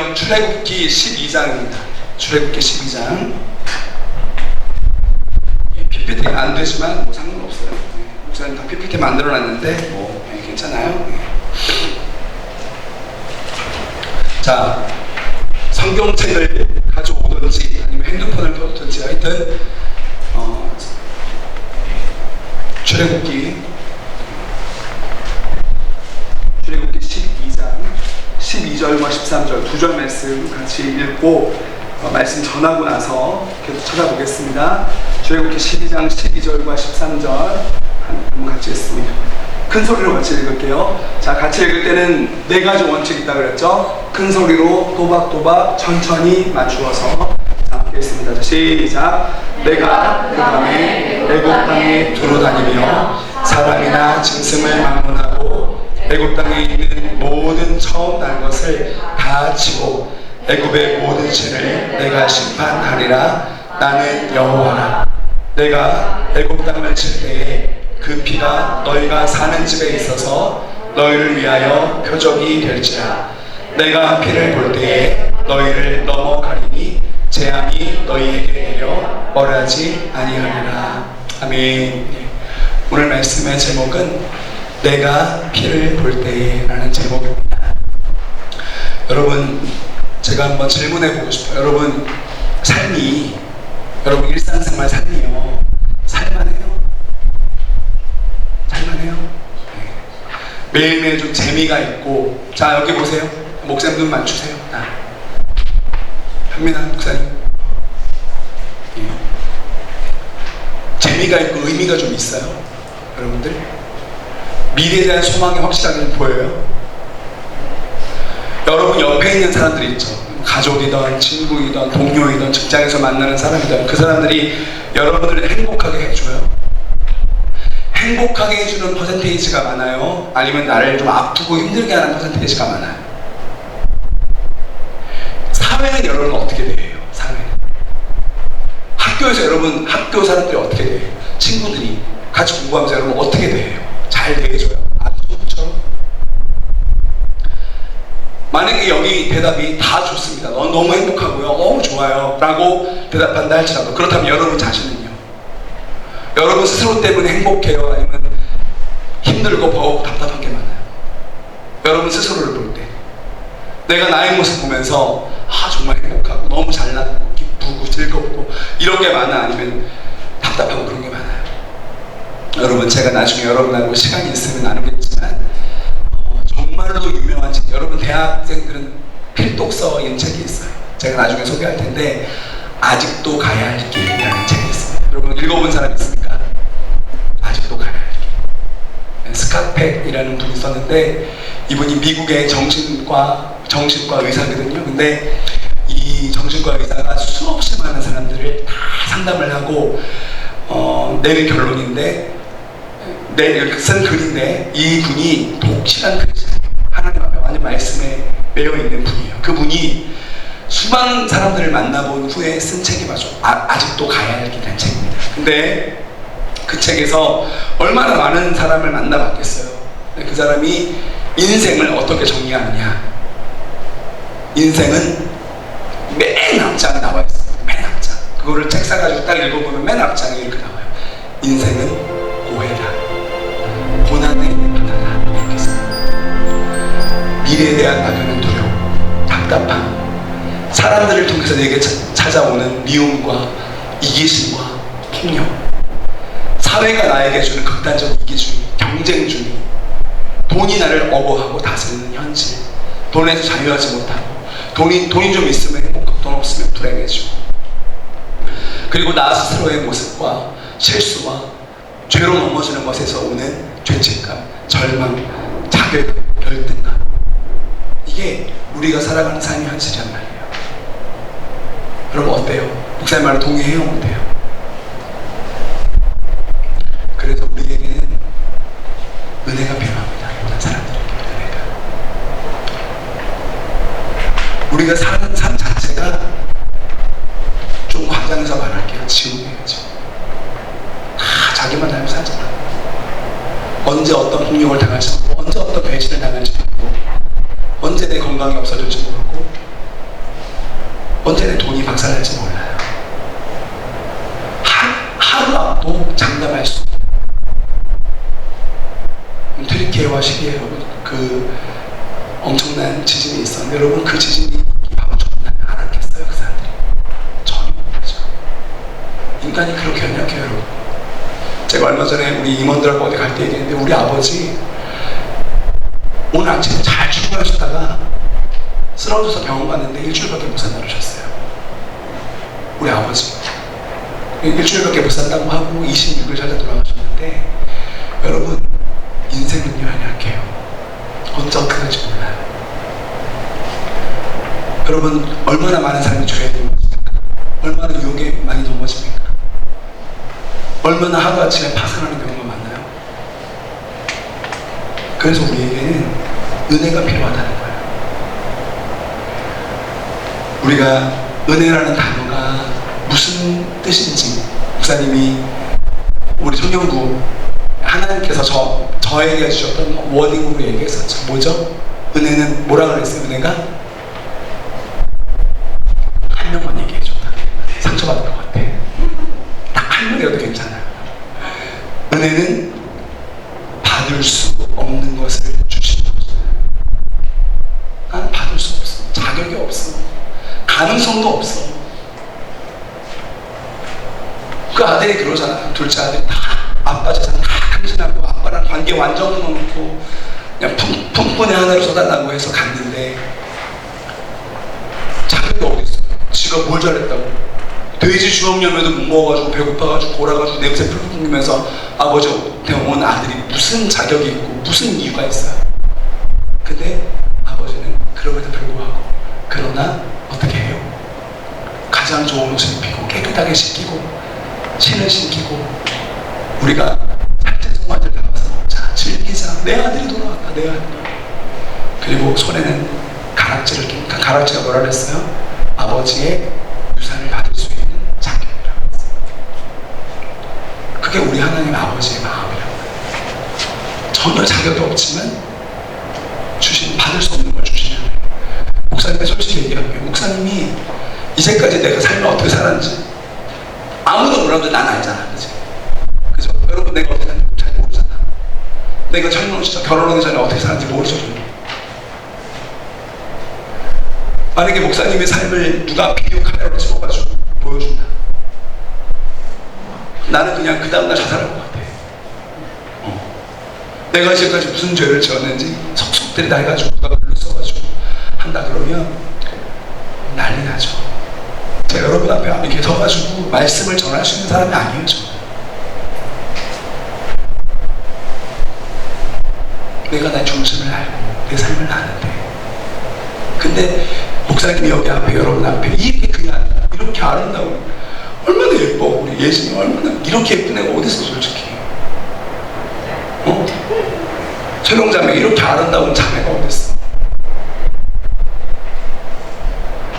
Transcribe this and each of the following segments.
성경 출애굽기 12장입니다. 출애굽기 12장. PPT가 안 되지만 뭐 상관없어요. 목사님 다 PPT 만들어놨는데 뭐 괜찮아요. 자, 성경책을 가져오든지 아니면 핸드폰을 켜두든지 하여튼 출애굽기 12장 12절과 13절 두 절 말씀 같이 읽고 말씀 전하고 나서 계속 찾아보겠습니다. 출애굽기 12장 12절과 13절 한번 같이 읽습니다. 큰 소리로 같이 읽을게요. 자, 같이 읽을 때는 네 가지 원칙이 있다고 그랬죠. 큰 소리로 또박또박 천천히 맞추어서 함께 읽습니다. 자, 시작. 내가 그 밤에 애굽 땅에 두루 다니며 사람이나 짐승을 막론하고 애굽 땅에 있는 모든 처음 난 것을 다 치고 애굽의 모든 신을 내가 심판하리라. 나는 여호와라. 내가 애굽 땅을 칠 때에 그 피가 너희가 사는 집에 있어서 너희를 위하여 표적이 될지라. 내가 피를 볼 때에 너희를 넘어가리니 재앙이 너희에게 내려 벌하지 아니하리라. 아멘. 오늘 말씀의 제목은 내가 피를 볼 때에 라는 제목입니다. 여러분, 제가 한번 질문해 보고 싶어요. 여러분 삶이, 여러분 일상생활 삶이요, 살만해요? 살만해요? 네. 매일매일 좀 재미가 있고. 자, 여기 보세요. 목사님 눈 맞추세요. 현민아 목사님. 네. 재미가 있고 의미가 좀 있어요. 여러분들 미래에 대한 소망이 확실하게 보여요. 여러분 옆에 있는 사람들이 있죠. 가족이든 친구이든 동료이든 직장에서 만나는 사람이든 그 사람들이 여러분들을 행복하게 해줘요. 행복하게 해주는 퍼센테이지가 많아요? 아니면 나를 좀 아프고 힘들게 하는 퍼센테이지가 많아요? 사회는 여러분 어떻게 대해요? 사회는 학교에서 여러분 학교 사람들이 어떻게 대해요? 친구들이 같이 공부하면서 여러분 어떻게 대해요? 잘 대해줘요? 아주 좋죠? 만약에 여기 대답이 다 좋습니다. 넌 너무 행복하고요. 너무 좋아요. 라고 대답한다 할지라도, 그렇다면 여러분 자신은요? 여러분 스스로 때문에 행복해요? 아니면 힘들고 버겁고 답답한 게 많아요? 여러분 스스로를 볼 때 내가 나의 모습 보면서 정말 행복하고 너무 잘났고 기쁘고 즐겁고 이런 게 많아? 아니면 답답하고 그런 게 많아요? 여러분, 제가 나중에 여러분하고 시간이 있으면 나누겠지만 정말로 유명한 책, 여러분 대학생들은 필독서인 책이 있어요. 제가 나중에 소개할 텐데 아직도 가야 할 길이라는 책이 있습니다. 여러분 읽어본 사람 있습니까? 아직도 가야 할 길. 스캇팩이라는 분이 썼는데, 이분이 미국의 정신과 의사거든요. 근데 이 정신과 의사가 수없이 많은 사람들을 다 상담을 하고 내린 결론인데, 쓴 글인데, 이 분이 독실한 크리스찬이에요. 하나님 앞에 완전 말씀에 매여 있는 분이에요. 그분이 수많은 사람들을 만나본 후에 쓴 책이 아직도 가야 할 길이라는 책입니다. 근데 그 책에서 얼마나 많은 사람을 만나봤겠어요. 그 사람이 인생을 어떻게 정리하느냐. 인생은 맨 앞장에 나와 있어요. 맨 앞장. 그거를 책 사가지고 딱 읽어보면 맨 앞장에 이렇게 나와요. 인생은 고해라. 고난에 바다라. 이렇게 씁니다. 미래에 대한 막연한 두려움, 답답함, 사람들을 통해서 내게 찾아오는 미움과 이기심과 폭력, 사회가 나에게 주는 극단적 이기주의, 경쟁주의, 돈이 나를 어거하고 다스리는 현실, 돈에서 자유하지 못하고, 돈이 좀 있으면 행복하고 돈 없으면 불행해지고, 그리고 나 스스로의 모습과 실수와 죄로 넘어지는 것에서 오는 죄책감, 절망, 자괴감, 열등감, 이게 우리가 살아가는 삶의 현실이란 말이에요. 여러분 어때요? 목사님 말에 동의해요? 못해요? 그래서 우리에게는 은혜가 필요합니다. 모든 사람들에게 은혜가. 우리가 사는 삶 자체가 좀 과장해서 말할게요. 지옥이에요, 지옥. 다 자기만 알고 살잖아. 언제 어떤 폭력을 당할지 모르고, 언제 어떤 배신을 당할지 모르고, 언제 내 건강이 없어질지 모르고, 박살날지 몰라요. 하루 앞도 장담할 수 없어요. 튀르키예와 시리아에 그 엄청난 지진이 있었는데 여러분 그 지진이 바로 전날 알았겠어요? 그 사람들이? 전혀 모르죠. 인간이 그렇게 연약해요 여러분. 제가 얼마 전에 우리 임원들하고 어디 갈 때 얘기했는데 우리 아버지 오늘 아침에 잘 출근하셨다가 쓰러져서 병원 갔는데 일주일밖에 못 산다고 하셨어요. 우리 아버지 일주일밖에 못 산다고 하고 26일 살다 돌아가셨는데 여러분 인생은요 연약해요. 언제 어떻게 될지 몰라요. 여러분 얼마나 많은 사람이 죄에 넘어집니까? 얼마나 유혹에 많이 넘어집니까? 얼마나 하루아침에 파산하는 경우가 많나요? 그래서 우리에게는 은혜가 필요하다는 거예요. 우리가 은혜라는 단어가 무슨 뜻인지 목사님이 우리 청년부 하나님께서 저에게 주셨던 워딩으로 얘기했었죠. 뭐죠? 은혜는 뭐라 그랬어요? 은혜가 한 명만 얘기해줬다. 상처받을 것 같아. 딱 한 명이라도 괜찮아요. 은혜는 받을 수 없는 것을 주시는 거죠. 나는 받을 수 없어. 자격이 없어. 가능성도 없어. 그 아들이 그러잖아. 둘째 아들이 다 아빠 재산 다 당신하고 아빠랑 관계 완전 끊어놓고 그냥 품꾼의 하나로 써달라고 해서 갔는데 자격이 어디 있어? 지가 뭘 잘했다고? 돼지 주먹염에도 못 먹어가지고 배고파가지고 골아가지고 냄새 풀풀 풍기면서 아버지한테 온 아들이 무슨 자격이 있고 무슨 이유가 있어요? 근데 아버지는 그럼에도 불구하고 그러나 어떻게 해요? 가장 좋은 옷을 입히고 깨끗하게 씻기고 신을 신기고 우리가 살찐송아지를 담아서 자 즐기자. 내 아들이 돌아왔다. 내 아들이. 그리고 손에는 가락지를 끼니까 가락지가 뭐라 그랬어요? 아버지의 유산을 받을 수 있는 자격이라고 했어요. 그게 우리 하나님 아버지의 마음이라고 해요. 전혀 자격이 없지만 받을 수 없는 걸 주시는 거예요. 목사님께 솔직히 얘기할게요. 목사님이 이제까지 내가 삶을 어떻게 살았는지 아무도 몰라도 난 알잖아. 그치? 그죠? 여러분 내가 어떻게 사는지 잘 모르잖아. 내가 젊은 시절 결혼하기 전에 어떻게 사는지 모르죠. 만약에 목사님의 삶을 누가 비디오 카메라로 찍어가지고 보여준다. 나는 그냥 그 다음날 자살할 것 같아. 내가 지금까지 무슨 죄를 지었는지 속속들이 다 해가지고 누가 글로 써가지고 한다 그러면 난리 나죠. 제가 여러분 앞에 이렇게 서가지고 말씀을 전할 수 있는 사람이 아니에요. 저는. 내가 나의 중심을 알고 내 삶을 아는데 근데 목사님이 여기 앞에 여러분 앞에 이게 그냥 이렇게 아름다운 얼마나 예뻐. 우리 예진이 얼마나 이렇게 예쁜 애가 어딨어 솔직히. 최동자매 이렇게 아름다운 자매가 어딨어.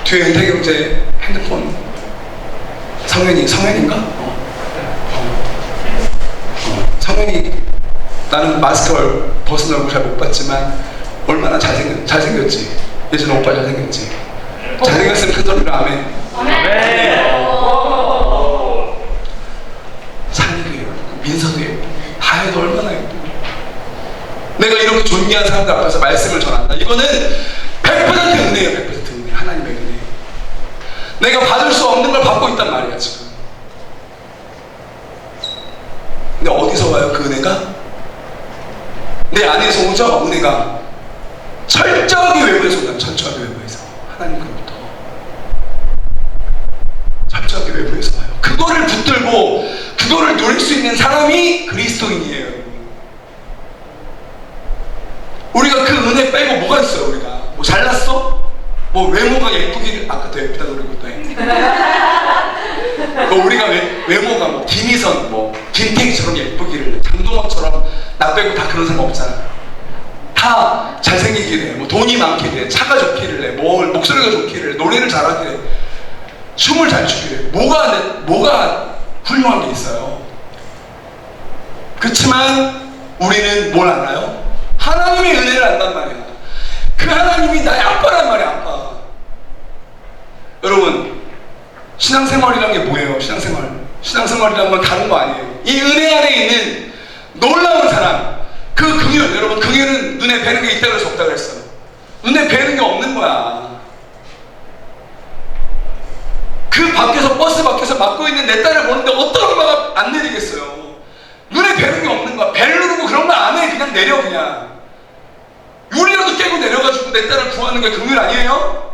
뒤에 은퇴경제 핸드폰 성현인가? 성현이 나는 마스크 벗은 얼굴 잘 못 봤지만 얼마나 잘생겼지. 예전 오빠 잘생겼지. 잘생겼으면 큰 소리로 아멘. 산이도 예쁘고 민서도 예쁘고 하혜도 얼마나 예쁘고 내가 이렇게 존귀한 사람들 앞에서 말씀을 전한다. 이거는 100% 은혜예요. 100% 은혜. 하나님의 은혜. 내가 받을 수 없는 걸 받고 있단 말이야 지금. 근데 어디서 와요 그 은혜가? 내 안에서 오죠. 은혜가 철저하게 외부에서 온다. 철저하게 외부에서. 하나님으로부터 철저하게 외부에서 와요. 그거를 붙들고 그거를 누릴 수 있는 사람이 그리스도인이에요. 우리가 그 은혜 빼고 뭐가 있어요? 우리가 뭐 잘났어? 뭐 외모가 예쁘기를 아까 더 예쁘다 그러고 또 뭐 우리가 외모가 뭐 김희선 뭐 김태희처럼 예쁘기를 장동원처럼 나 빼고 다 그런 사람 없잖아. 다 잘생기기를 해. 뭐 돈이 많기를 해. 차가 좋기를 해. 뭘 목소리가 좋기를 해. 노래를 잘하기를 해. 춤을 잘 추기를 해. 뭐가 훌륭한 게 있어요. 그렇지만 우리는 뭘 알아요? 하나님의 은혜를 안단 말이야. 그 하나님이 나의 아빠란 말이야. 아빠. 여러분 신앙생활이란 게 뭐예요? 신앙생활이란 건 다른 거 아니에요. 이 은혜 안에 있는 놀라운 사랑, 그 긍휼, 여러분 긍휼은 눈에 뵈는 게 있다고 해서 없다고 했어요. 눈에 뵈는 게 없는 거야. 그 밖에서 버스 밖에서 맞고 있는 내 딸을 보는데 어떤 엄마가 안 내리겠어요. 눈에 뵈는 게 없는 거야. 벨 누르고 그런 거 안 해. 그냥 내려 그냥. 유리라도 깨고 내려가지고 내 딸을 구하는 게 긍휼 아니에요?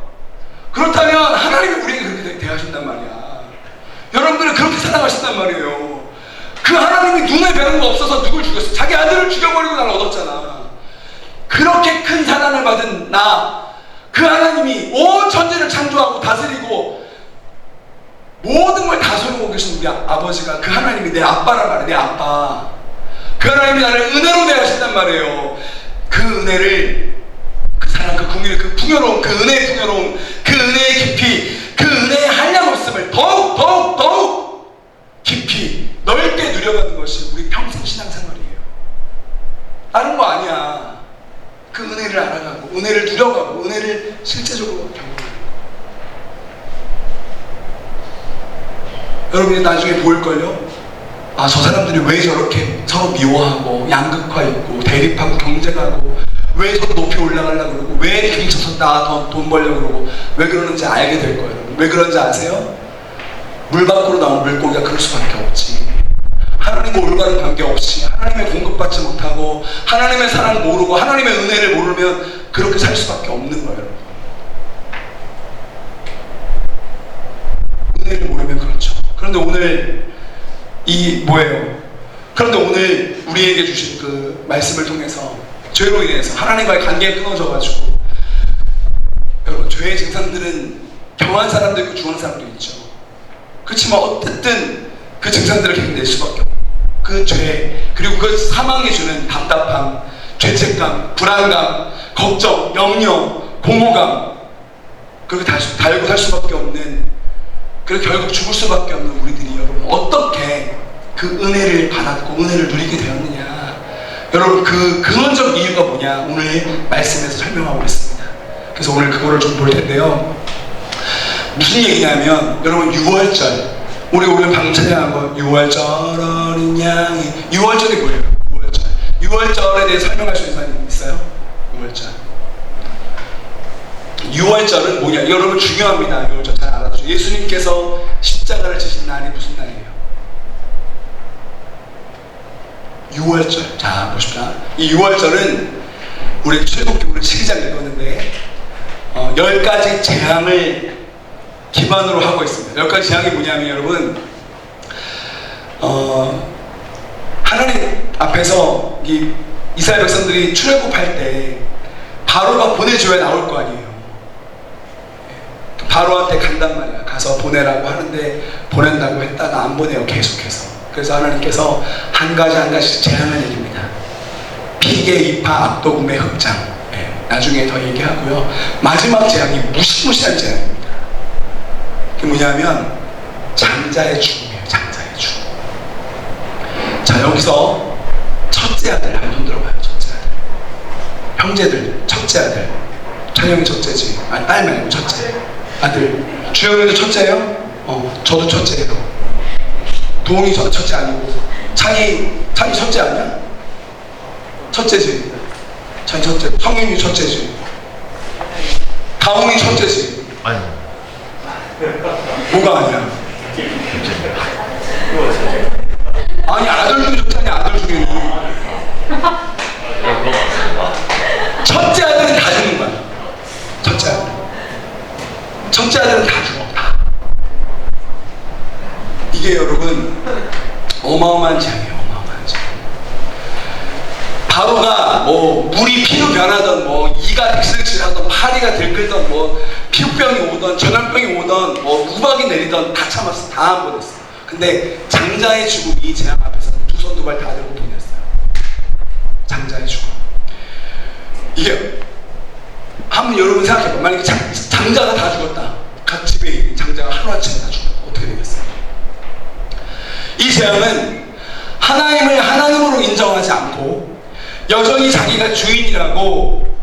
그렇다면 하나님이 우리에게 그렇게 대하신단 말이야. 여러분들은 그렇게 살아가신단 말이에요. 그 하나님이 눈에 뵈는 거 없어서 누굴 죽였어? 자기 아들을 죽여버리고 날 얻었잖아. 그렇게 큰 사랑을 받은 그 하나님이 온 천지를 창조하고 다스리고 모든 걸 다스리고 계신 우리 아버지가, 그 하나님이 내 아빠란 말이야. 내 아빠. 그 하나님이 나를 은혜로 대하신단 말이에요. 그 은혜를, 그 사랑, 그 긍휼, 그 풍요로움, 그 은혜의 풍요로움, 그 은혜의 깊이, 그 은혜의 한량없음을 더욱 깊이 넓게 누려가는 것이 우리 평생 신앙생활이에요. 다른 거 아니야. 그 은혜를 알아가고 은혜를 누려가고 은혜를 실제적으로 경험하는 거. 여러분이 나중에 보일걸요? 아, 저 사람들이 왜 저렇게 서로 미워하고 양극화 있고 대립하고 경쟁하고 왜 서로 높이 올라가려고 그러고 왜 경쳐서 나 돈 벌려고 그러고 왜 그러는지 알게 될 거예요. 왜 그런지 아세요? 물 밖으로 나온 물고기가 그럴 수밖에 없지. 하나님과 올바른 관계 없이 하나님의 공급받지 못하고 하나님의 사랑 모르고 하나님의 은혜를 모르면 그렇게 살 수밖에 없는 거예요. 은혜를 모르면 그렇죠. 그런데 오늘 그런데 오늘 우리에게 주신 그 말씀을 통해서 죄로 인해서 하나님과의 관계가 끊어져가지고, 여러분 죄의 증상들은 경한 사람도 있고 중한 사람도 있죠. 그렇지만 어쨌든 그 증상들을 견낼 수밖에 없고, 그 죄, 그리고 그 사망이 주는 답답함, 죄책감, 불안감, 걱정, 염려, 공허감, 그렇게 달고 살 수밖에 없는, 그리고 결국 죽을 수밖에 없는 우리들이, 여러분 어떻게 그 은혜를 받았고 은혜를 누리게 되었느냐, 여러분 그 근원적 이유가 뭐냐 오늘 말씀에서 설명하고 있습니다. 그래서 오늘 그거를 좀 볼 텐데요. 무슨 얘기냐면, 여러분 6월절, 우리 오늘 방금 찬양한 거 6월절 어린 양이, 6월절이 뭐예요? 6월절에 대해 설명할 수 있는 사람이 있어요? 6월절은 뭐냐? 여러분 중요합니다. 6월절 잘 알아두죠. 예수님께서 십자가를 지신 날이 무슨 날이에요? 6월절. 자, 보십시다. 이 6월절은 우리 출애굽기 우리 7장 읽었는데 10가지 재앙을 기반으로 하고 있습니다. 10가지 재앙이 뭐냐면, 여러분 하나님 앞에서 이스라엘 백성들이 출애굽할 때 바로가 보내줘야 나올 거 아니에요. 바로한테 간단 말이야. 가서 보내라고 하는데 보낸다고 했다가 안 보내요. 계속해서. 그래서 하나님께서 한 가지 재앙을 내립니다. 피계, 이파, 악도금의 흑장. 나중에 더 얘기하고요. 마지막 재앙이 무시무시한 재앙입니다. 그게 뭐냐면 장자의 죽음이에요. 장자의 죽음. 자, 여기서 첫째 아들 한번 들어봐요. 첫째 아들. 형제들 첫째 아들. 찬영이 첫째지. 아니, 딸 말고 첫째 아들. 주영이도 첫째예요? 저도 첫째예요. 도웅이 첫째 아니고 창이 첫째 아니야? 첫째지. 창이 첫째. 성윤이 첫째지. 다웅이 첫째지. 아니. 뭐가 아니야? 아니, 아들 중에 첫째 아니야. 아들 중에. 첫째 아들은 다 죽는 거야. 첫째 아들. 첫째 아들은 다 죽어. 다. 이게 여러분 어마어마한 재앙이에요. 어마어마한 재앙. 바로가 물이 피로 변하던, 이가 백슬칠하던, 파리가 들끓던, 피부병이 오던, 전염병이 오던, 우박이 내리던 다 참았어. 다 안 보냈어. 근데 장자의 죽음, 이 재앙 앞에서 두 손 두 발 다 들고 보냈어요. 장자의 죽음. 이게 한번 여러분 생각해봐. 만약에 장자가 다 죽었다. 각 집에 있는 장자가 하루아침에 다 죽었다. 어떻게 되겠어요? 이 재앙은 하나님을 하나님으로 인정하지 않고 여전히 자기가 주인이라고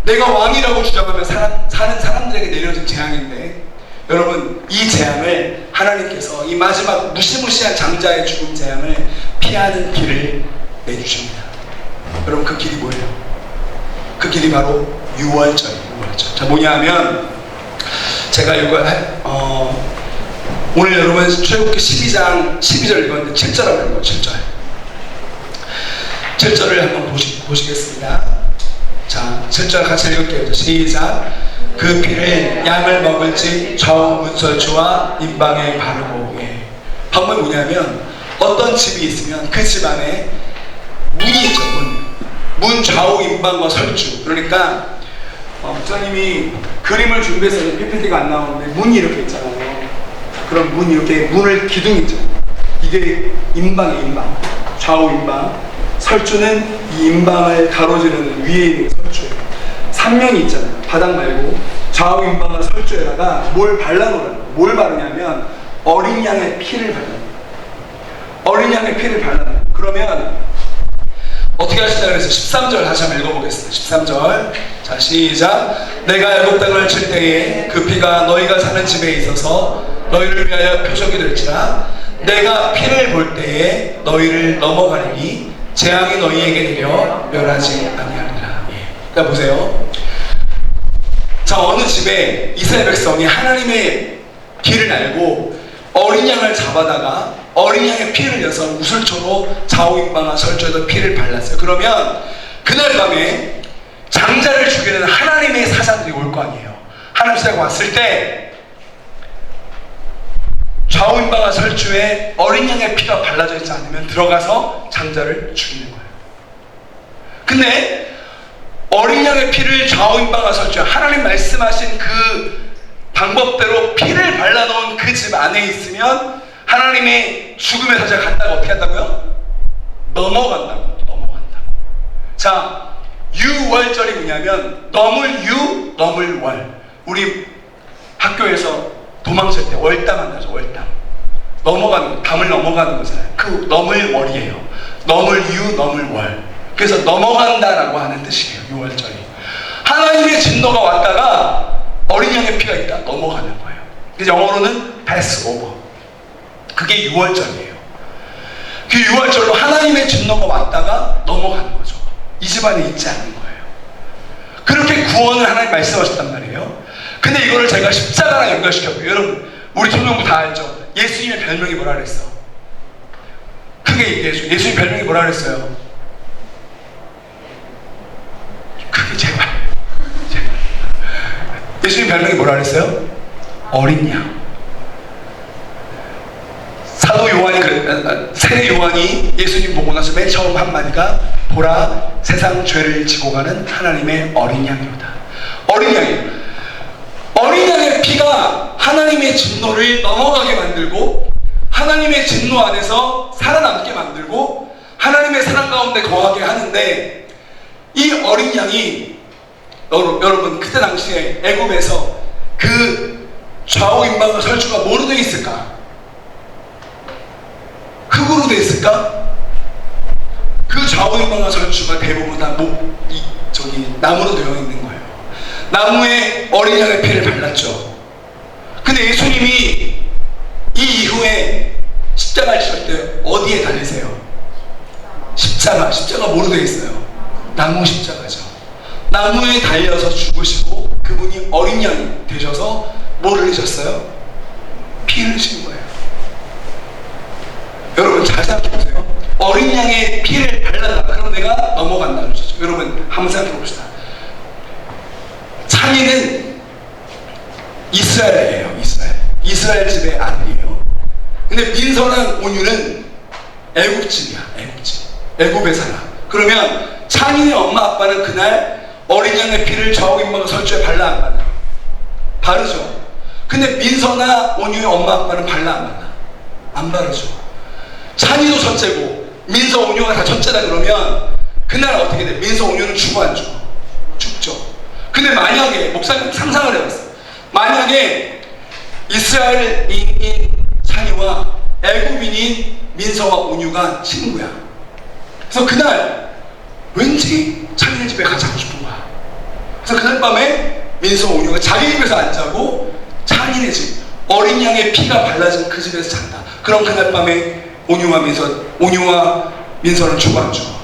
내가 왕이라고 주장하며 사는 사람들에게 내려진 재앙인데, 여러분, 이 재앙을 하나님께서 이 마지막 무시무시한 장자의 죽음 재앙을 피하는 길을 내주십니다. 여러분, 그 길이 뭐예요? 그 길이 바로 유월절이에요. 유월절. 자, 뭐냐면 제가 이거 오늘 여러분 출애굽기 12장 12절 읽었는데 7절 한번 읽어요. 7절. 7절을 한번 보시겠습니다. 자, 7절 같이 읽을게요. 시작. 그 피를 양을 먹을지 좌우 문설주와 임방에 바르고. 예. 방법이 뭐냐면 어떤 집이 있으면 그 집 안에 문이 있죠. 문 좌우 임방과 설주. 그러니까 목사님이 그림을 준비해서 PPT가 안 나오는데 문이 이렇게 있잖아요. 그럼 문 이렇게 문을 기둥 있죠. 이게 임방이에요. 임방. 좌우 임방. 설주는 이 임방을 가로지르는 위에 있는 설주예요. 삼면이 있잖아요. 바닥 말고 좌우 임방과 설주에다가 뭘 발라놓으라는 거예요. 뭘 바르냐면 어린 양의 피를 발라놓은 거예요. 어린 양의 피를 발라놓은 거예요. 그러면 어떻게 하시냐 그래서 13절 다시 한번 읽어보겠습니다. 13절. 자, 시작. 내가 애굽 땅을 칠 때에 그 피가 너희가 사는 집에 있어서 너희를 위하여 표적이 될지라. 내가 피를 볼 때에 너희를 넘어가리니 재앙이 너희에게 내려 멸하지 아니하리라. 그러니까 보세요. 자, 어느 집에 이스라엘 백성이 하나님의 길을 알고 어린 양을 잡아다가 어린 양의 피를 내서 우슬초로 좌우 임방과 설주에도 피를 발랐어요. 그러면 그날 밤에 장자를 죽이는 하나님의 사자들이 올 거 아니에요. 하나님 사자가 왔을 때 좌우 임방과 설주에 어린 양의 피가 발라져 있지 않으면 들어가서 장자를 죽이는 거예요. 근데 어린 양의 피를 좌우 임방과 설주, 하나님 말씀하신 그 방법대로 피를 발라놓은 그 집 안에 있으면 하나님의 죽음의 사자가 갔다가 어떻게 한다고요? 넘어간다고. 자, 유월절이 뭐냐면 넘을 유, 넘을 월. 우리 학교에서 도망칠 때 월담 한다죠. 월담. 넘어가는 거, 담을 넘어가는 거잖아요. 그 넘을 월이에요. 넘을 유, 넘을 월. 그래서 넘어간다라고 하는 뜻이에요. 유월절이. 하나님의 진노가 왔다가 어린 양의 피가 있다. 넘어가는 거예요. 그래서 영어로는 pass over. 그게 유월절이에요. 그 유월절로 하나님의 진노가 왔다가 넘어가는 거죠. 이 집안에 있지 않는 거예요. 그렇게 구원을 하나님 말씀하셨단 말이에요. 근데 이거를 제가 십자가랑 연결시켰고요. 여러분, 우리 청년부 다 알죠? 예수님의 별명이 뭐라 그랬어? 크게 얘기해줘. 예수님 별명이 뭐라 그랬어요? 크게 제발. 예수님 별명이 뭐라 그랬어요? 어린 양. 사도 요한이 세례 요한이 예수님 보고 나서 맨 처음 한마디가 보라 세상 죄를 지고 가는 하나님의 어린 양이로다. 어린 양이에요. 어린 양의 피가 하나님의 진노를 넘어가게 만들고 하나님의 진노 안에서 살아남게 만들고 하나님의 사랑 가운데 거하게 하는데, 이 어린 양이 여러분 그때 당시에 애굽에서 그 좌우 임방과 설주가 뭐로 되어 있을까? 흙으로 되어 있을까? 그 좌우 임방과 설주가 대부분 다 나무로 되어 있는 거예요. 나무에 어린 양의 피를 발랐죠. 근데 예수님이 이 이후에 십자가를 지실 때 어디에 달리세요? 십자가 뭐로 되어 있어요? 나무 십자가죠. 나무에 달려서 죽으시고 그분이 어린 양이 되셔서 뭐를 흘리셨어요? 피를 흘리신 거예요. 여러분 잘 생각해보세요. 어린 양의 피를 발랐다. 그럼 내가 넘어간다 그러셨죠. 여러분 한번 생각해봅시다. 찬이는 이스라엘이에요. 이스라엘 집의 아들이에요. 근데 민서랑 온유는 애굽집이야. 애굽에 살아. 그러면 찬이의 엄마 아빠는 그날 어린 양의 피를 좌우 임방과 설주에 발라 안 발라? 바르죠. 근데 민서나 온유의 엄마 아빠는 발라 안 발라? 안 바르죠. 찬이도 첫째고 민서 온유가 다 첫째다 그러면 그날 어떻게 돼? 민서 온유는 죽어 안 죽어? 죽죠. 근데 만약에 목사님 상상을 해봤어요. 만약에 이스라엘인인 찬이와 애굽인인 민서와 온유가 친구야. 그래서 그날 왠지 찬이네 집에 가자고 싶은 거야. 그래서 그날 밤에 민서 온유가 자기 집에서 안 자고 찬이네 집 어린 양의 피가 발라진 그 집에서 잔다. 그럼 그날 밤에 온유와 민서는 죽어 안 죽어?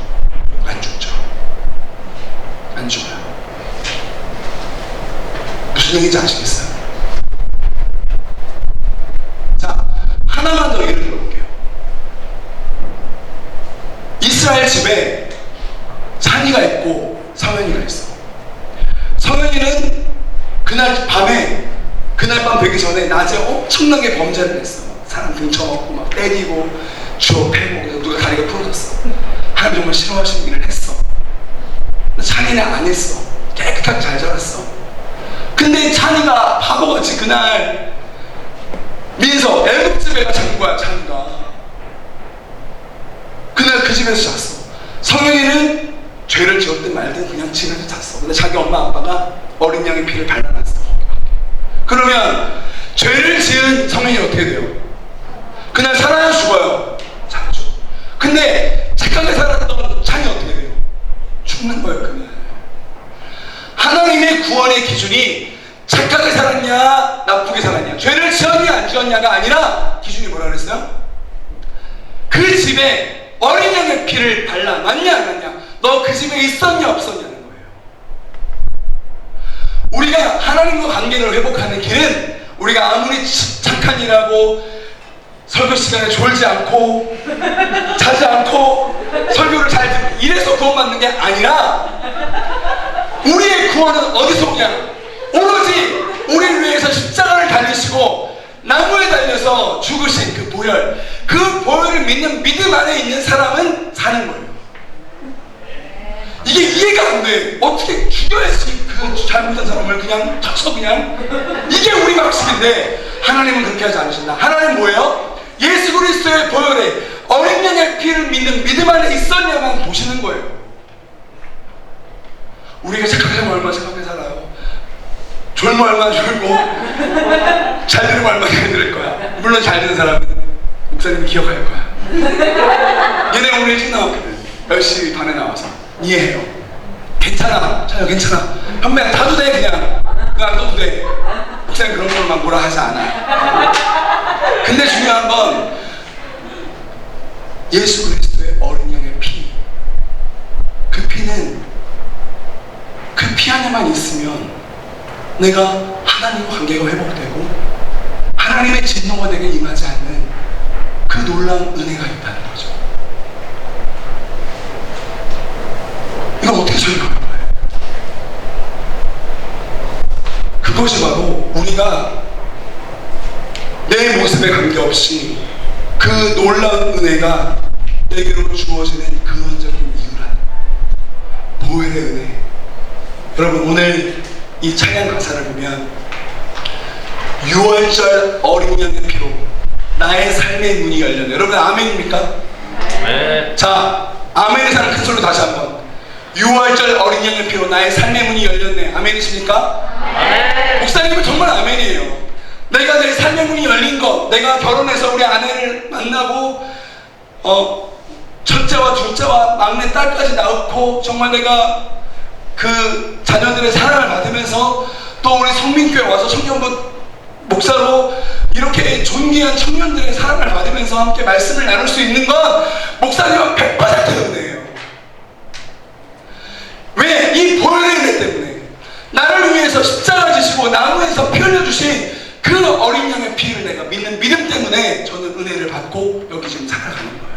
안 죽죠. 안 죽어요. 무슨 얘기인지 아시겠어요? 자, 하나만 더 예를 들어볼게요. 이스라엘 집에 찬이가 있고 성현이가 있어. 성현이는 그날 밤 되기 전에 낮에 엄청나게 범죄를 했어. 사람 등쳐먹고 막 때리고 주워 패고 누가 다리가 부러졌어. 하나님 정말 싫어하시는 일을 했어. 근데 찬이는 안 했어. 깨끗하게 잘 자랐어. 근데 찬이가 바보같이 그날 민서 애국집에가 잔 거야. 찬이가 그날 그 집에서 잤어. 성현이는 죄를 지었든 말든 그냥 집에서 잤어. 근데 자기 엄마 아빠가 어린 양의 피를 발라놨어. 그러면 죄를 지은 성현이 어떻게 돼요? 그날 살아요? 죽어요? 살죠. 근데 착하게 살았던 찬이 어떻게 돼요? 죽는 거예요. 그날 하나님의 구원의 기준이 착하게 살았냐 나쁘게 살았냐, 죄를 지었냐 안 지었냐가 아니라 기준이 뭐라 그랬어요? 그 집에 어린 양의 피를 발라놨냐 안 났냐, 너 그 집에 있었냐 없었냐는 거예요. 우리가 하나님과 관계를 회복하는 길은 우리가 아무리 착한 일하고 설교 시간에 졸지 않고 자지 않고 설교를 잘 듣고 이래서 구원받는 게 아니라 우리의 구원은 어디서 오냐? 오로지 우리를 위해서 십자가를 달리시고 나무에 달려서 죽으신 그 보혈, 그 보혈을 믿는 믿음 안에 있는 사람은 사는 거예요. 이게 이해가 안 돼. 어떻게 죽여야지 그 잘못한 사람을 그냥 쳐서 그냥. 이게 우리 방식인데 하나님은 그렇게 하지 않으신다. 하나님 뭐예요? 예수 그리스도의 보혈에 어린 양의 피를 믿는 믿음 안에 있었냐만 보시는 거예요. 우리가 착하게 살면 얼마나 착하게 살아요. 졸면 얼마나 졸고 잘 들으면 얼마나 잘 들을 거야. 물론 잘 듣는 사람은 목사님이 기억할 거야. 얘네 오늘 일찍 나왔거든. 10시 반에 나와서 이해해요. 괜찮아. 자요 괜찮아. 현매야 타도 돼. 그냥 안 떠도 돼. 목사님 그런 걸만 뭐라 하지 않아. 근데 중요한 건 예수 그리스도의 어린 양의 피, 그 피는 그 피 안에만 있으면 내가 하나님과 관계가 회복되고 하나님의 진노가 내게 임하지 않는 그 놀라운 은혜가 있다는 거죠. 이거 어떻게 설명할 거예요? 그것이 바로 우리가 내 모습에 관계없이 그 놀라운 은혜가 내게로 주어지는 근원적인 이유란 보혈의 은혜. 여러분 오늘 이 찬양 가사를 보면 6월절 어린 양의 피로 나의 삶의 문이 열렸네. 여러분 아멘입니까? 네. 자, 아멘의 사람 큰 소리로 다시 한번. 6월절 어린 양의 피로 나의 삶의 문이 열렸네. 아멘이십니까? 네. 목사님은 정말 아멘이에요. 내가 내 삶의 문이 열린 것, 내가 결혼해서 우리 아내를 만나고 첫째와 둘째와 막내 딸까지 낳고 정말 내가 그 자녀들의 사랑을 받으면서 또 우리 성민교회 와서 청년부 목사로 이렇게 존귀한 청년들의 사랑을 받으면서 함께 말씀을 나눌 수 있는 건 목사님은 100% 은혜예요. 왜? 이 보혈의 은혜 때문에 나를 위해서 십자가 지시고 나무에서 피 흘려주신 그 어린 양의 피를 내가 믿는 믿음 때문에 저는 은혜를 받고 여기 지금 살아가는 거예요.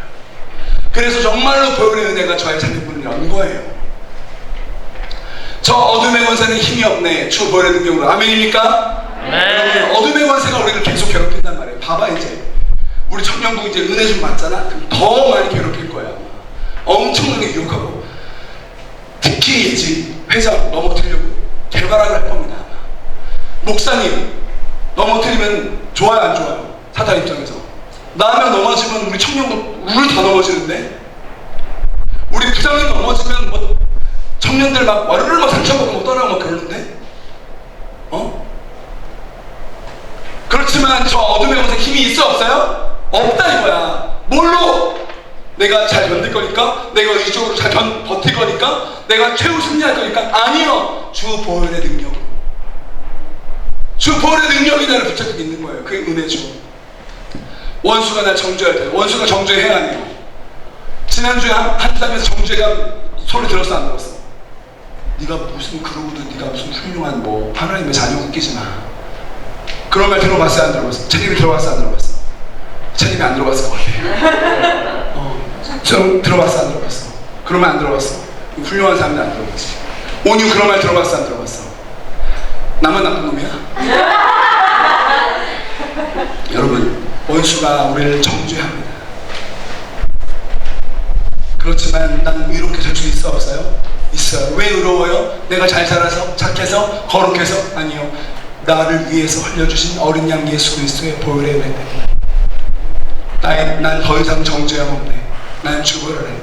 그래서 정말로 보혈의 은혜가 저의 삶의 문을 연 거예요. 저 어둠의 권세는 힘이 없네. 주 보혈의 능력으로. 아멘입니까? 네. 여러분 어둠의 권세가 우리를 계속 괴롭힌단 말이에요. 봐봐 이제 우리 청년부 이제 은혜 좀 받잖아. 그럼 더 많이 괴롭힐 거야. 엄청나게 유혹하고 특히 이제 회장 넘어뜨리려고 개발을 할 겁니다. 목사님 넘어뜨리면 좋아요 안 좋아요? 사단 입장에서 나면 넘어지면 우리 청년부 우리 다 넘어지는데 우리 부장님 넘어지면 뭐 청년들 막 와르르 막 상처받고 떠나고 막 그러는데 그렇지만 저 어둠의 권세 힘이 있어 없어요? 없다 이거야. 뭘로? 내가 잘 견딜 거니까? 내가 의지적으로 잘 버틸 거니까? 내가 최후 승리할 거니까? 아니요. 주 보혈의 능력으로. 주 보혈의 능력이 나를 붙잡고 있는 거예요. 그게 은혜죠. 원수가 날 정죄할 때 원수가 정죄해야 하네요. 지난주에 한담에서 정죄가 소리 들었어 안 들었어? 네가 무슨 그러고도 네가 무슨 훌륭한 뭐 하나님의 자녀 웃기지 마. 그런 말 들어봤어요 안 들어봤어? 책임이 들어봤어 안 들어봤어? 책임이 안 들어봤을 것 같아. 좀 들어봤어 안 들어봤어? 그런 말 안 들어봤어? 훌륭한 사람들 안 들어봤지. 온유 그런 말 들어봤어 안 들어봤어? 나만 나쁜 놈이야? 여러분 원수가 우리를 정죄합니다. 그렇지만 나는 의롭게 살 수 있어 없어요? 있어요. 왜 의로워요? 내가 잘 살아서 착해서 거룩해서? 아니요. 나를 위해서 흘려주신 어린 양 예수 그리스도의 보혈의 은혜 때문에 난 더 이상 정죄함 없네. 난 주보혈 아래 있네.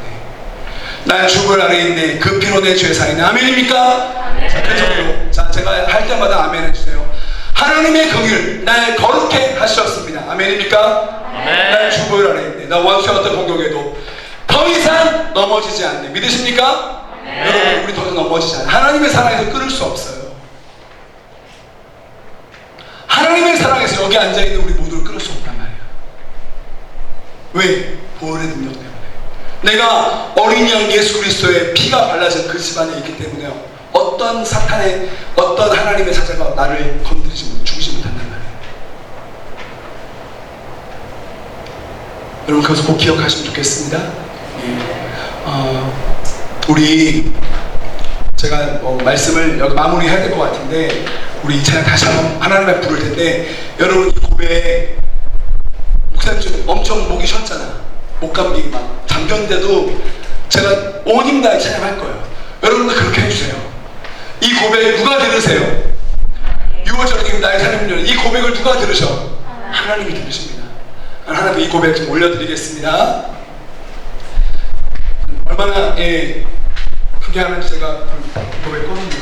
난 주보혈 아래 있네. 그 피로 내 죄 사이네. 아멘입니까? 아멘. 자, 계속으로 자 제가 할 때마다 아멘 해주세요. 하나님의 긍휼 날 거룩해 하셨습니다. 아멘입니까? 아멘. 난 주보혈 아래 있네. 나 원수의 어떤 공격에도 더 이상 넘어지지 않네. 믿으십니까? 네. 여러분 우리 더 이상 넘어지지 않아요. 하나님의 사랑에서 끊을 수 없어요. 하나님의 사랑에서 여기 앉아있는 우리 모두를 끊을 수 없단 말이에요. 왜? 보혈의 능력 때문에. 내가 어린 양 예수 그리스도의 피가 발라진 그 집안에 있기 때문에요. 어떤 사탄의 어떤 하나님의 사자가 나를 건드리지 못 죽이지 못한단 말이에요. 여러분 그것을 꼭 기억하시면 좋겠습니다. 우리 제가 말씀을 여기 마무리해야 될 것 같은데 우리 이 찬양 다시 한번 하나님의 부를 텐데 여러분 이 고백 목사님 좀 엄청 목이 쉬었잖아. 목감기 막 잠겼는데도 제가 온 힘 다해 찬양할 거예요. 여러분도 그렇게 해주세요. 이 고백 누가 들으세요? 6월절기 나의 찬양률 이 고백을 누가 들으셔? 하나님이 들으십니다. 하나님 이 고백 좀 올려드리겠습니다. 얼마나 크게 하는지 제가 고백 꺼냅니다.